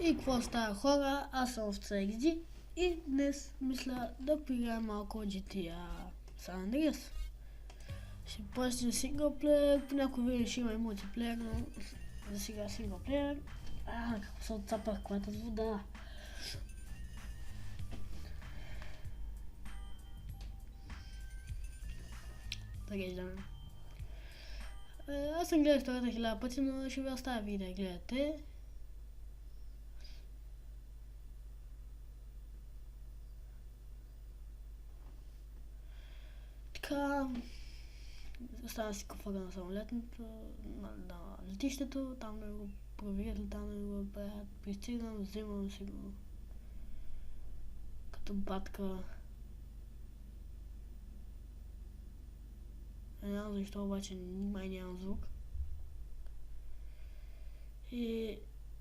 И какво става, хора? Аз съм в CXD и днес мисля да поиграем малко GTA San Andreas. Ще почне синглплеер, по някой време ще има и мултиплеер, но за сега синглплеер. Какво се отцапах колата с вода. Зареждаме. Аз съм гледал историята 1000 пъти, но ще ви оставя ви да гледате. Така, остана си куфара на самолетното, на летището, там да го проверят, там да го правят. Пристигнам, взимам си го като батка. Не знам защо, обаче май нямам звук. И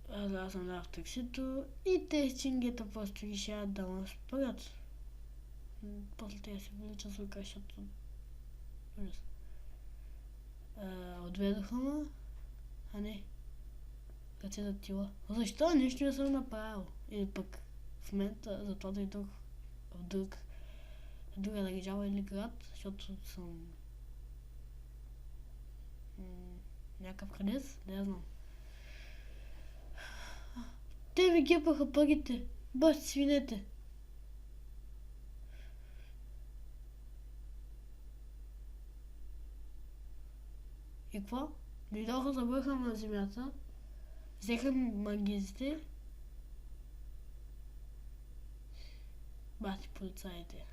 аз съм дал в таксито и тези чингета просто решават да ме спрат. После те се вличат с ръка, защото отведоха ме, а не ръцете тила. Защо? Нищо не съм направил. Или пък в момента затова да идох в друга държава или град, защото съм някакъв кадец, не знам. Те ми гепаха парите, бащи свинете. И какво? Дойдоха, забърха на земята, взеха магизите. Бати полицаите.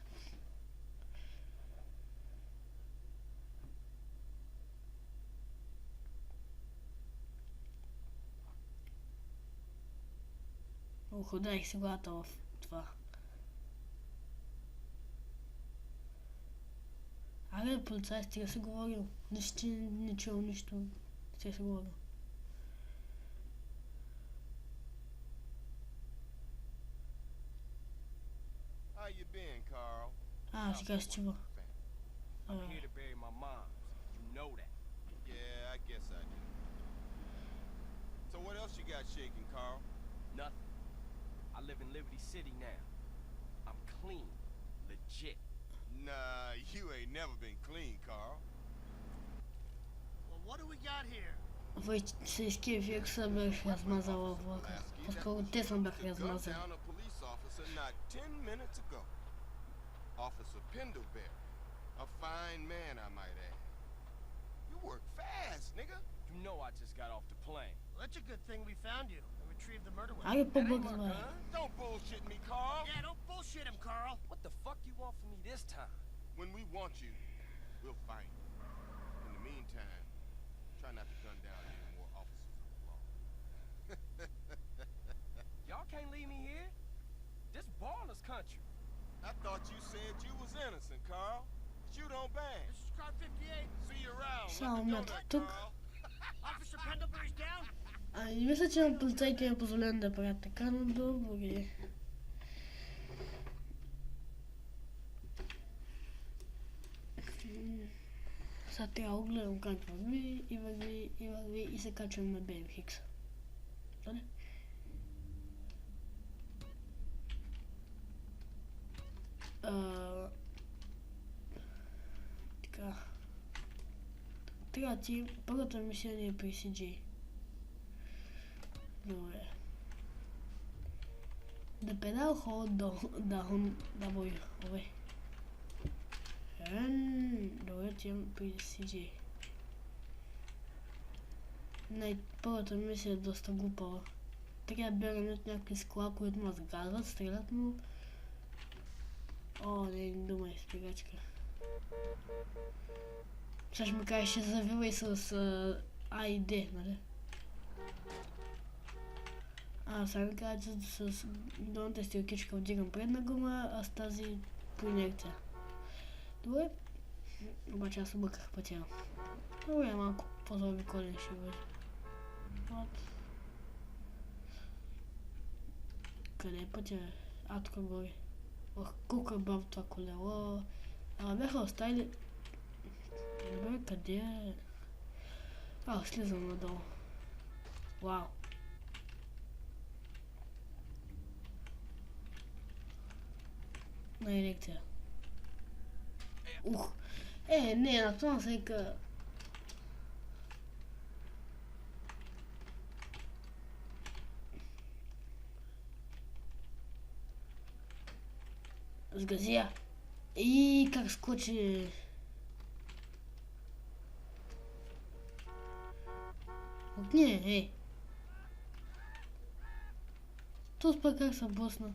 Уходах си главата в това. Абе, полицай, стига се говорил. Не чувам нищо. Стига се говорил. Сега се чува. I live in Liberty City now. I'm clean, legit. Nah, you ain't never been clean, Carl. Well, what do we got here? Полицейския век се бях размазал в влака. По-скоро те съм бях размазали. Officer Pendlebury. A fine man, I might add. You work fast, nigga. You know I just got off the plane. Well, that's a good thing we found you and retrieved the murder weapon. Айде That ain't my по-бързо, бе. gun. Don't bullshit me, Carl. Yeah, don't bullshit him, Carl. What the fuck you want from me this time? When we want you, we'll find you. In the meantime, try not to gun down any more officers of the law. Y'all can't leave me here. This baller's country. I thought you said you was innocent, Carl. But you don't bang. This is car 58. See you around. Само Let me know метър that, тук. Carl. Officer Pendlebury's down. Не мисля, че на полицайки е позволено да правят така, но добре. Сега трябва да гледам как върви и се качвам на BMX. Дали? Така. Трябва ти, първата мисия ни е при CJ. Добре. The pedal hold down W. Добре. Добре, отивам при CJ. Първата мисия е доста глупава. Трябва да бягаме от някакви скла, които ме сгазват, стрелят, но... О, не думай, спигачка. Сега ще ми кажеш, ще завивай с А и Д, нали? Сега ми кажа, че с долната стрелкичка вдигам предна гума, а с тази по инерция. Добре. Обаче аз обърках пътя. Добре, малко по-заобиколен ще бъде. Вот. Къде е пътя? Тук горе. Ох, колко е бавно това колело. Бяха оставили... Добре, къде е? Слизам надолу. Вау. на ерекция. Ух! Не, на това се вика... Сгазя. И как скочи... Не, Тут пък как съм босна.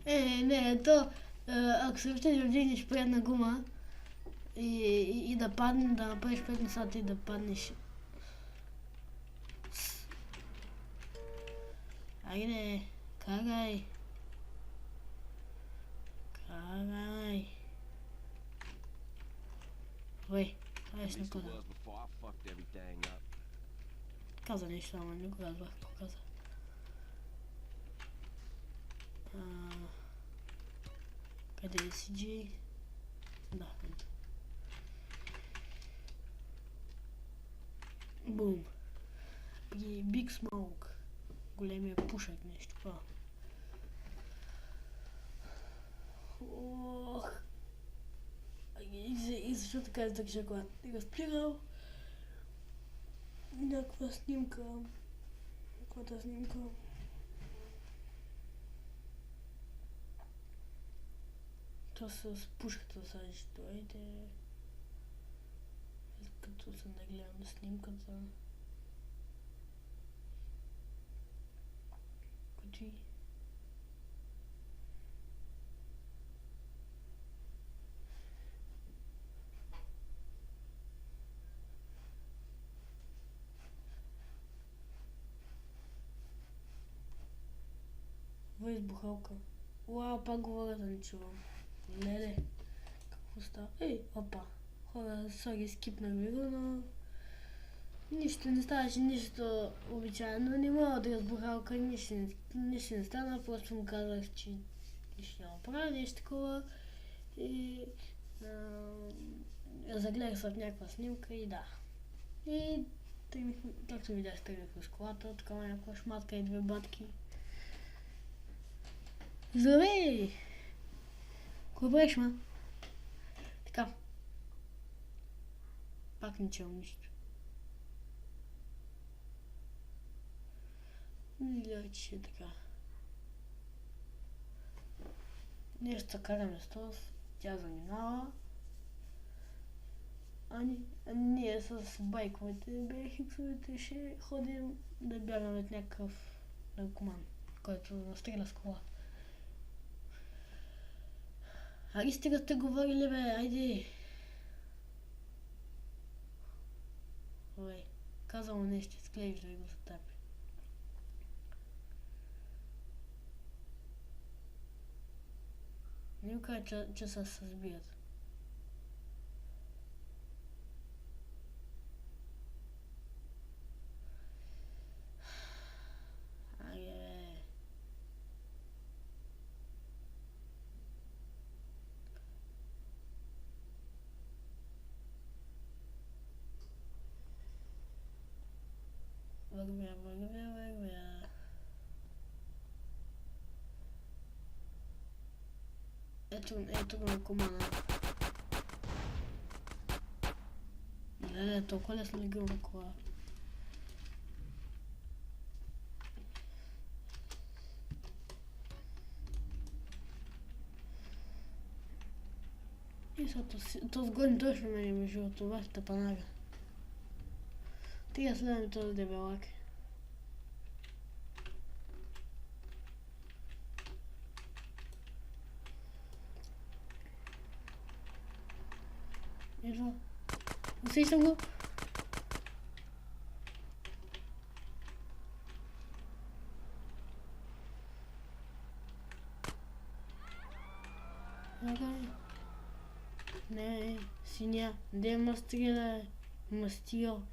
Не, то... Ако се въобще да вдигнеш предна гума и да падне, да направиш 5 нещата и да паднеш. Айде, карай. Карай. Ой, айде ще напада. Каза нещо, ама не го разбрах какво каза. Къде е CJ? Да, ето. Бум. При Big Smoke. Големия пушек, нещо това. Ох. И защо така издържа, когато ти го спирал? Някаква снимка. Каквата снимка? То с пушката сега ще дойде. Като се нагледам снимката. Кучи. Въй с бухалка. Уау, пак говоря да не чувам. Леле, какво става? Опа. Хора, сега ги скипнах видео, но... Нищо не ставаше, нищо обичайно. Не мога да разбухалка, нищо не стана. Просто му казах, че нищо няма правя, нещо такова. И... загледах се в някаква снимка и да. И... както видях, тръгнах с колата, такава някаква шматка и 2 батки. Здравей! Какво правиш, ма? Така. Пак не чувам нищо. Че така. Нещо караме с това, тя заминава. Ние с байковете, BMX-овете ще ходим да бягаме от някакъв наркоман, който настреля с кола. Ари стига сте говорили, бе, айде. Ой, казал му нещо, склеиш да го затапи. Не ми кажа, че се сбият. Вървя. Ето го на комана. Не, толкова лесно ли го на кола. И сега то сгони точно мене между това ще панага. Тия следваме този дебелак. Ето. Усещам го. Не, синя. Де мастила? Мастил.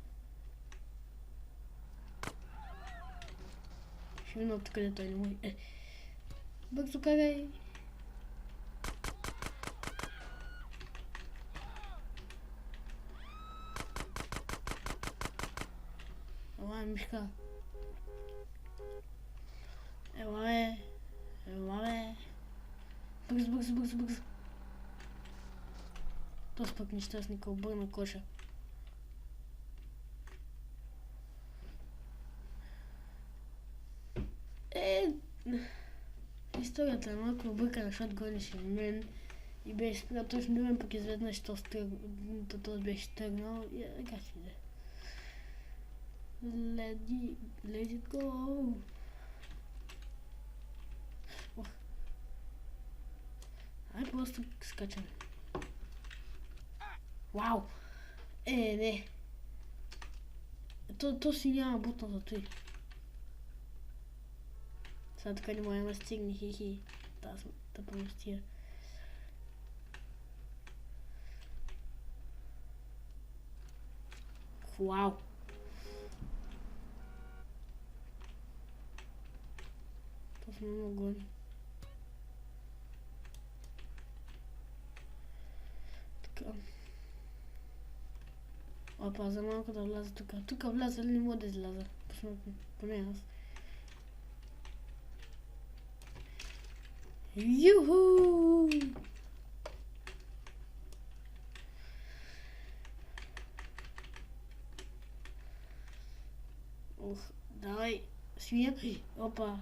Ще видно тук, къде той не може. Бързо карай. Ала, мишка. Еламе. Еламе. Бързо, бързо, бързо, бързо. Този пък нещастника обърна коша. Историята е малко объркана, защото гонеше мен и беше спрял точно до мен, пък изведнъж този беше тръгнал и как си да. Let it go. Ай, просто скачаме. Вау! Не. То си няма бутната той. Сега така не може да стигне, хи-хи. Да поместия. Вау! Това сме много гони. Така. Опа, за малко да вляза тук. Тук вляза ли не мога да изляза? Поне аз. Юху! Ох, давай, свиня. Опа.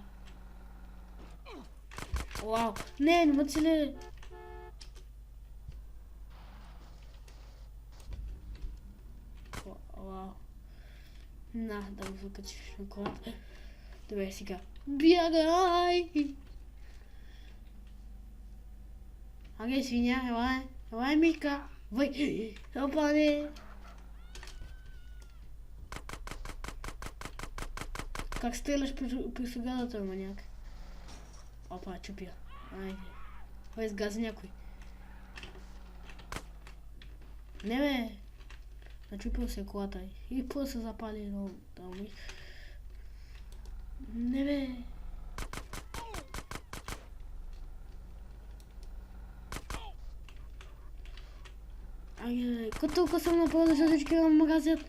Вау. Не ме цели. Вау. На, да го закачиш на колата. Добре, сега. Бягай! Окей, свиня, елай. Елай, Мика. Вай. Опа, не. Как стреляш при сградата, маняк? Опа, чупя. Айде. Ой, сгази някой. Не бе. Начупил се колата и после се запали на ми. Не бе. Ай, като толкова съм направил да всички на магазин.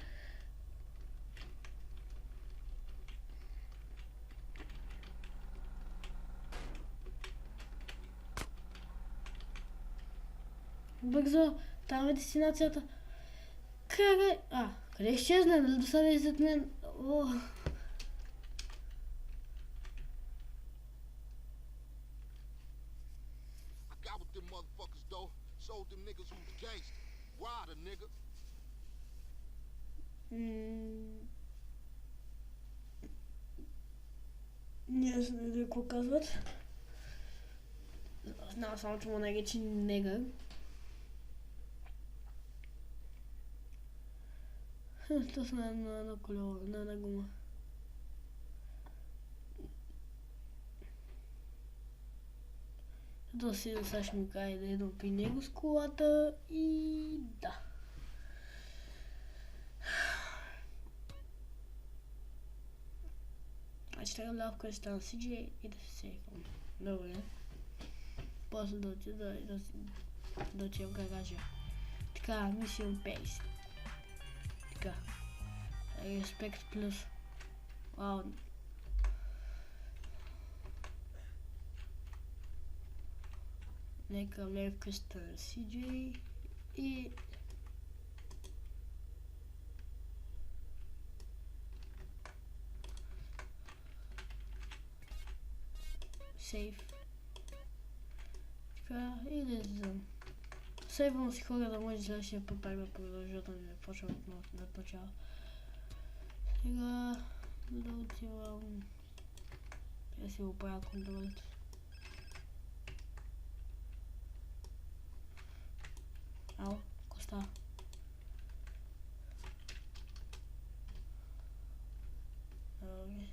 Бързо, там е дестинацията. Къде? Къде изчезна? Дали досада зад мен? Не знам какво казват. Знам само, че му наречи негър. То са на колело, на гума. То си сега ще ми каже да идвам при него с колата и да. Значи трябва да в къщата на CJ и да се сейфам. Добре. После да отида в гаража. Така, Mission Pace. Така. Респект плюс. Вау. Нека влезе в къщата на CJ и... Сейф. Така, и да излизам. Сейвам си хора да може следващия път пак да продължа да не почвам от начало. Сега да отивам. Да си оправя контролите. Ало, коста. Добре.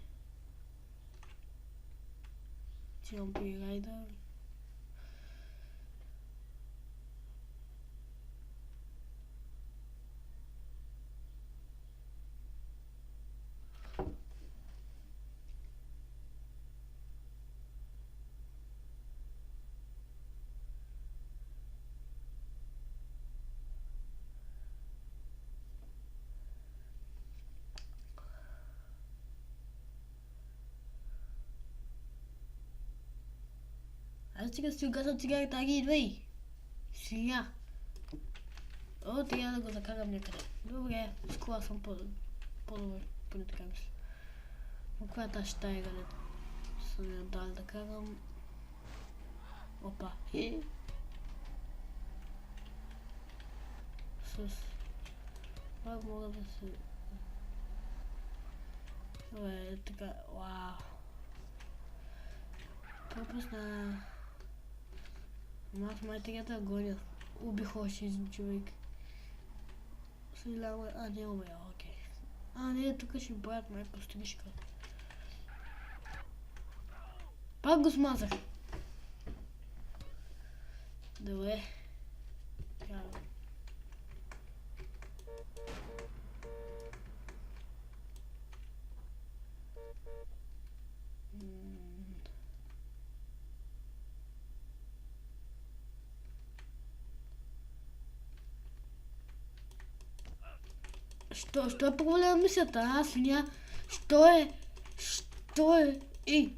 Отивам при райда. стига си угасат цигарите, аги, идвай! Свиня! О, трябва да го закарам някъде. Добре, с кола съм по-добър, поне така мисля. Но коя тази щая, където са ми дали да карам? Опа, Това мога да се... Добре, така, вау. Пропусна... Аз май трябва да гоня. Убих още един човек. Съжалявам, не умря, окей. Не, тук ще правят май пострижка. Пак го смазах. Добре. Що е по-голяма мисията, свиня? Що е? Ей!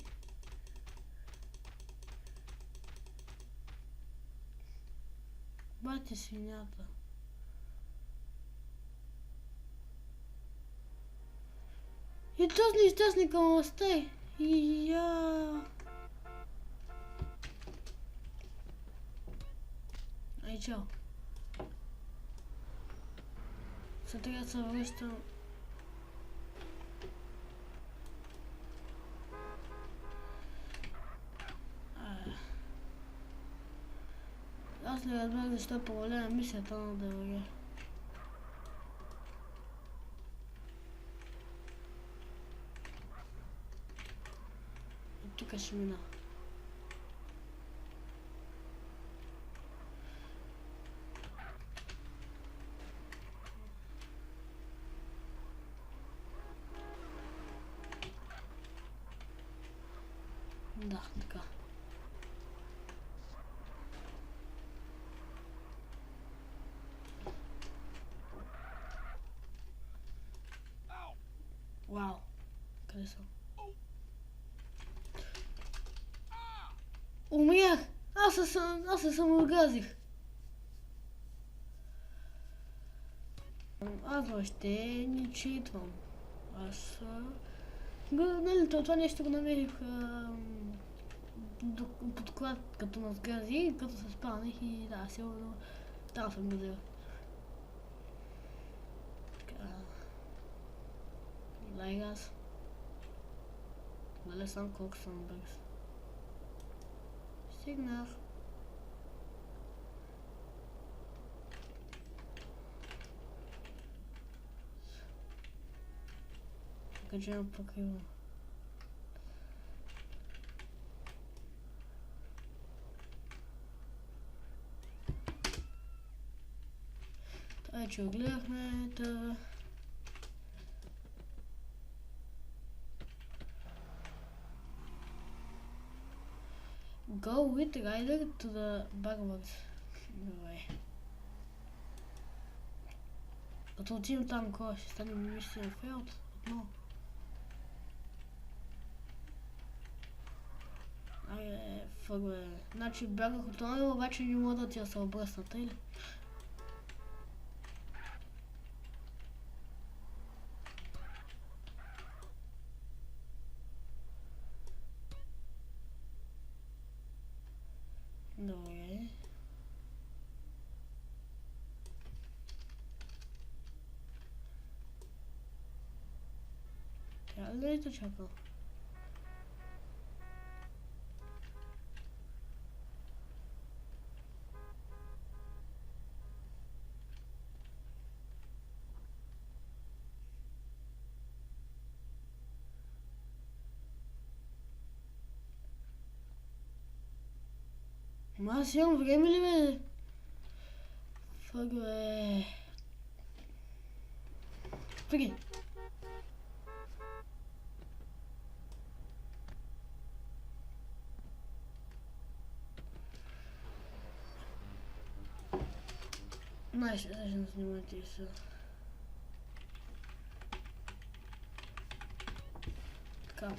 Бати свинята. И този нещастник ама стай. Ай, чао. Сега трябва да се връщам. Аз не разбрах защо е по-голяма мисията на дълга. И тук ще мина. Да, така. Вау. Къде съм? Умрях! Аз се самоотгазих. Аз въобще не читвам. Нали, това нещо го намерих подклад като на сгрази, като се спалних и да, сигурно там съм го взел. Гледай аз. Гледай сам колко съм бърз. Стигнах. Качвам покрива. Това, че огледахме, Go with Ryder to the Barbards. Добре. Като отидем там, кога ще стане мисия Фелд отново. Фък бе. Значи бягах от това, обаче не мога да ти я се обръсна, тъй ли? Добре. Трябва ли да ли те чакал? Аз имам време ли бе? Фък бе. Фъки. Ще снимате и все. Така.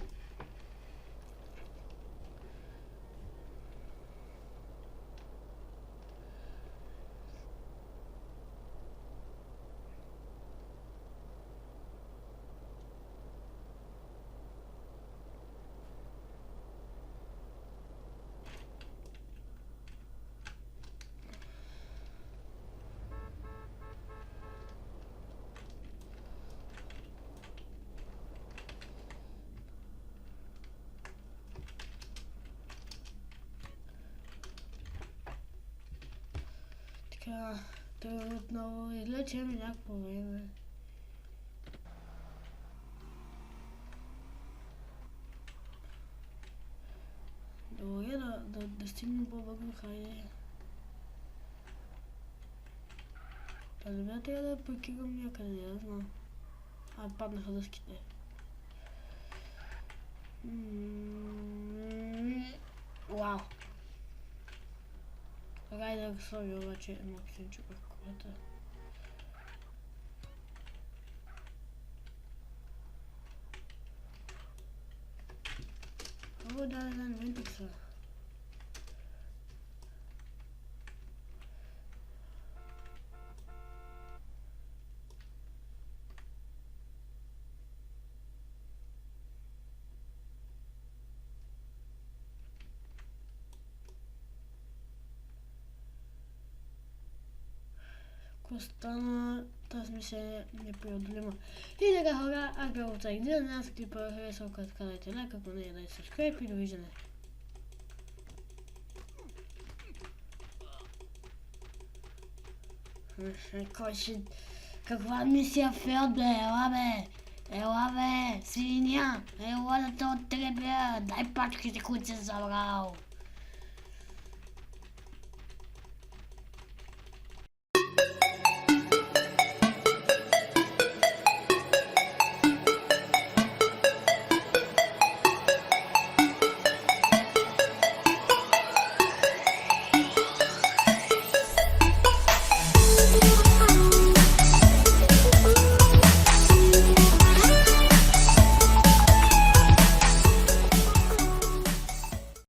Така, трябва отново излечем някакво време. Добре, да стигнем по-бързо, хайде. Добре, трябва да паркирам някъде, не знам. Паднаха дъските. Вау! Райдер сори, обаче малко се чупах колата. О, да, Вентекса. Стана тази мисия непреодолима. И така хора, аз бях от Царик Дилан, аз клипа харесал, като дайте лайк, ако не дайте subscribe и довиждане. Кой ще... Каква мисия фейл бе, ела бе! Ела бе, свиня! Ела да те отребя! Дай пачките, които си забрал!